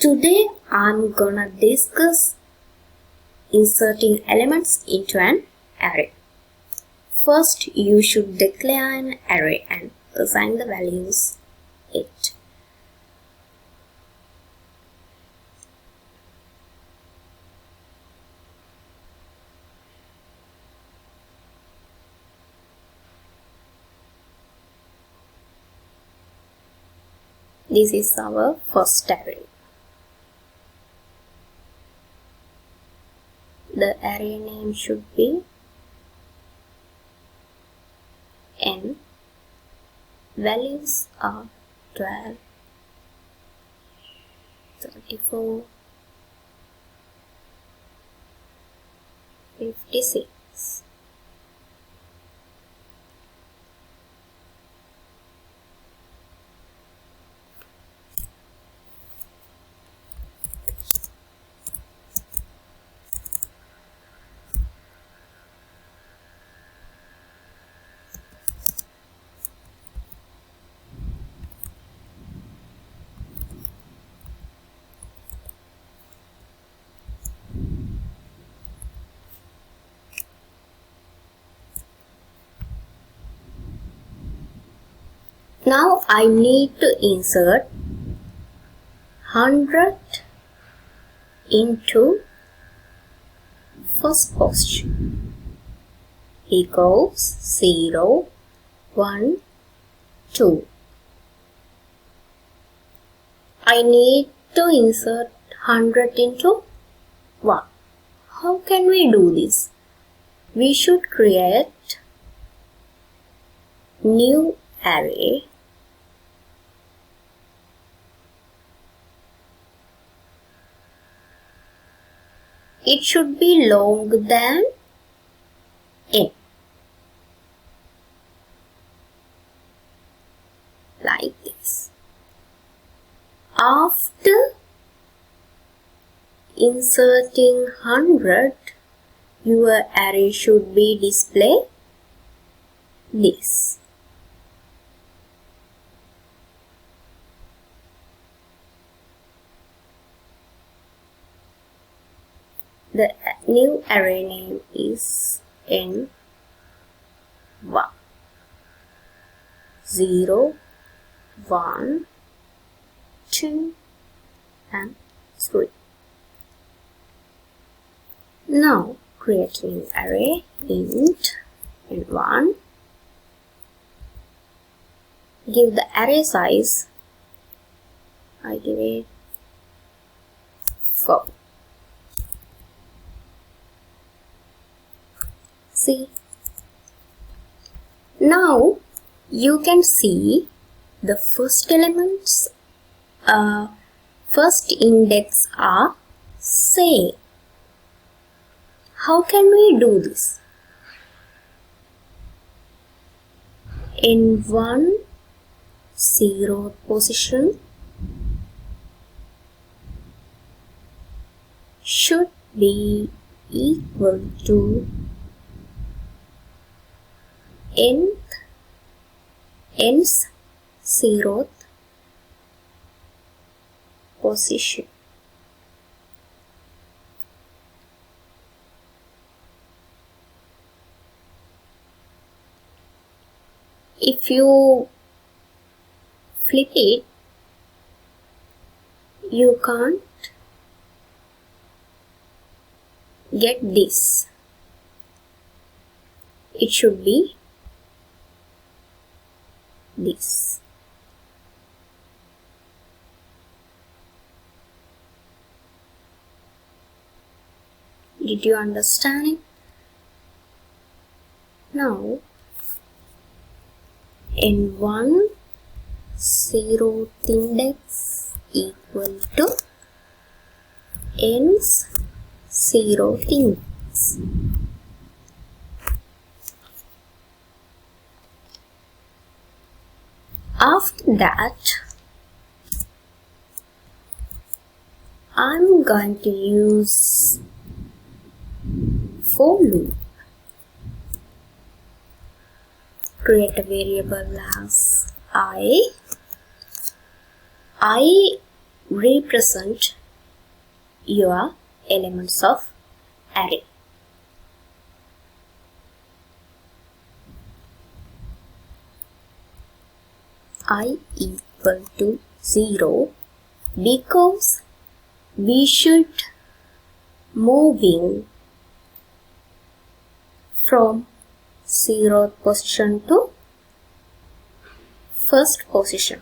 Today I'm gonna discuss inserting elements into an array. First, you should declare an array and assign the values it. This is our first array. The array name should be n. Values are 12, 34, 56. Now I need to insert 100 into first position equals 0, 1, 2. I need to insert 100 into 1. How can we do this? We should create new array . It should be longer than n, like this. After inserting 100, your array should be displayed this. The new array name is n1, 0, 1, 2, and 3. Now create new array int n1. Give the array size. I give it 4. See, now you can see the first elements, first index are same. How can we do this? N1 0th position should be equal to n's 0th position. If you flip it, you can't get this. It should be this. Did you understand it? Now n1 0th index equal to n's 0th index. After that, I'm going to use for loop. Create a variable as I represent your elements of array. I equal to 0 because we should moving from 0th position to first position.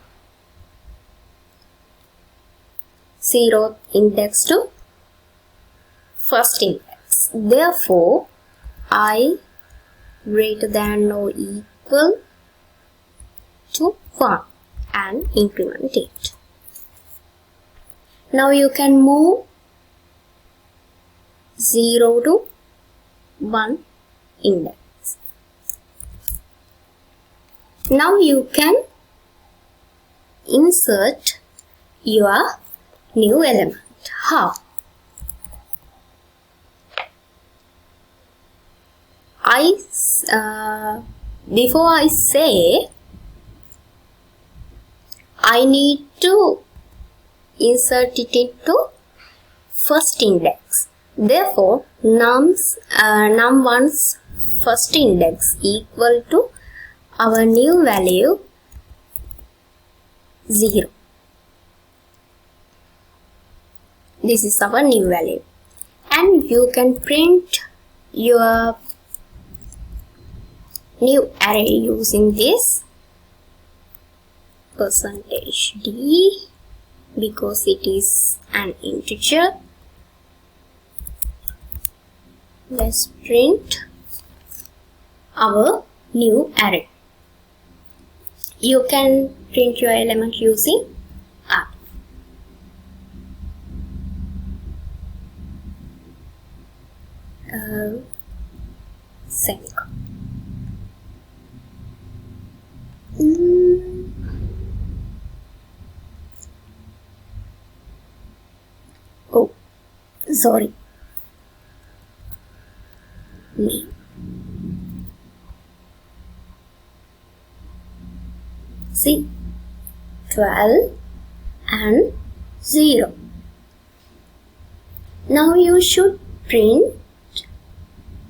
0th index to first index. Therefore, I greater than or equal to 1 and increment it. Now you can move 0 to 1 index. Now you can insert your new element. How? Before I say, I need to insert it into first index. Therefore, num1's first index equal to our new value 0. This is our new value. And you can print your new array using this %d because it is an integer. Let's print our new array. You can print your element using R. Semicolon. Oh, sorry. Name. See, 12 and 0. Now you should print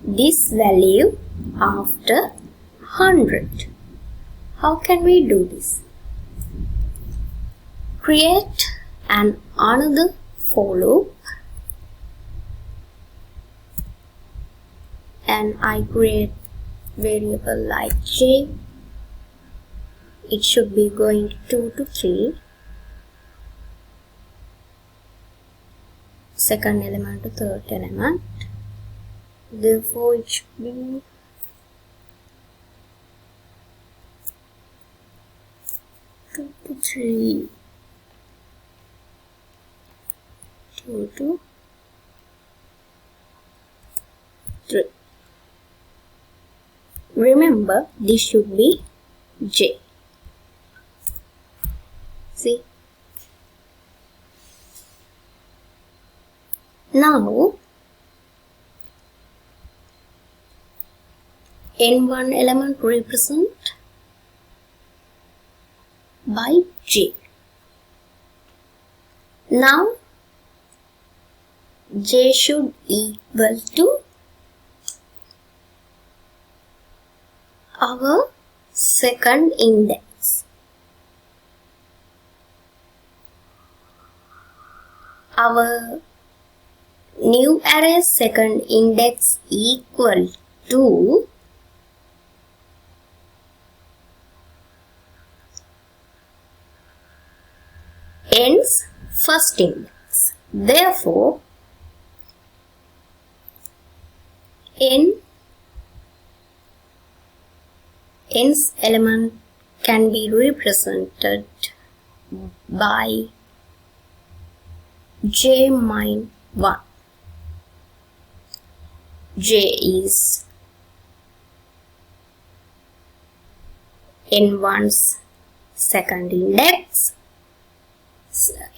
this value after 100. How can we do this? Create another for loop, and I create variable like j. It should be going 2 to 3, second element to third element. Therefore, it should be 2 to 3, 2 to 3. Remember, this should be j. See? Now, n1 element represent by j. Now, j should equal to our second index. Our new array second index equal to n's first index. Therefore, n's element can be represented by j min 1. J is n1's second index.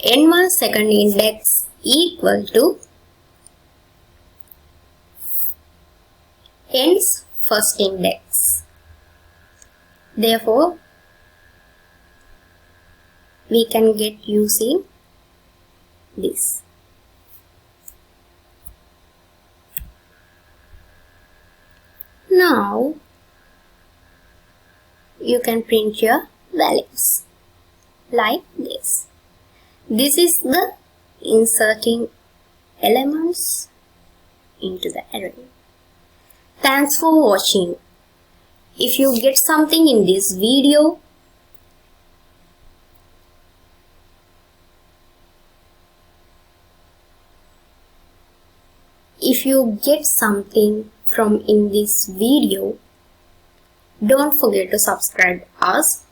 N1 second index equal to n's first index. Therefore, we can get using this. Now you can print your values like this. This is the inserting elements into the array. Thanks for watching. If you get something in this video, from in this video, don't forget to subscribe us,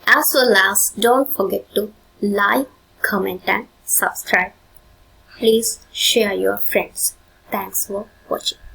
as well as don't forget to like, comment and subscribe. Please share your friends. Thanks for watching.